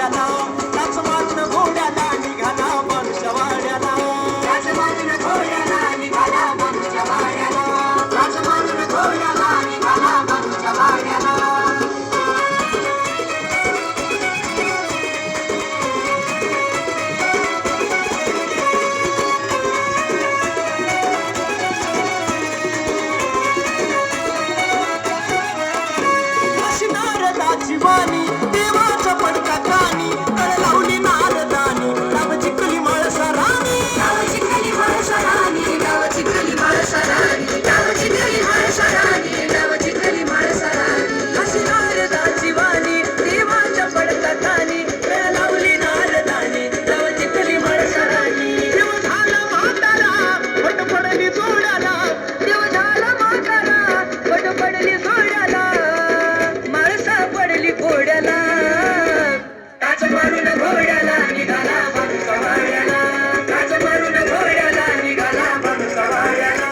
वाड्याला नाच मारून घोड्याला निघाला माणूस वाड्याला नाच मारून घोड्याला निघाला माणूस वाड्याला नाच मारून घोड्याला निघाला माणूस वाड्याला शिवानी देवाचा पडका कानी तळ लावली नारदानी गाव चिखली मळसरानी गाव चिखली मळसरानी गाव चिखली मळसरानी गाव चिखली मळसरानी गाव चिखली मळसरानी अशी नारदाची वाणी देवाच्या पडका कानी तळ लावली नारदानी गाव चिखली मळसरानी देव झाला म्हातारा पट पडली जोडाला देव झाला म्हातारा पट पडली जोडाला पडली घोड्याला काच मारून घोड्याला निघाला माणूस वाड्याला काच मारून घोड्याला निघाला माणूस वाड्याला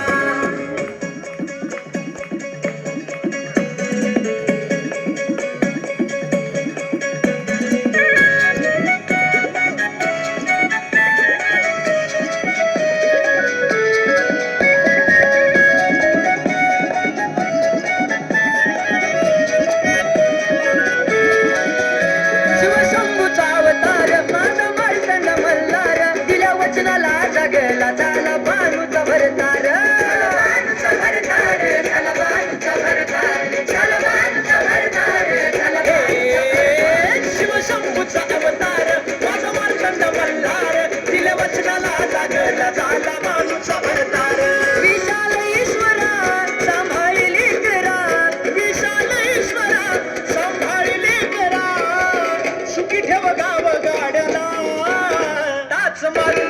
जगला झाला भानूचा भरतार भानूचा भरतार झाला भानूचा भरतार झाला भानूचा भरतार झाला शिवशंभूचा अवतार माझा मार्कंड मल्हार दिल्या वचनाला जागला झाला भानूचा भरतार विशाल ईश्वरा सांभाळली करा विशाल ईश्वरा सांभाळली करा सुखी ठेव गाव गाड्याला टाच मार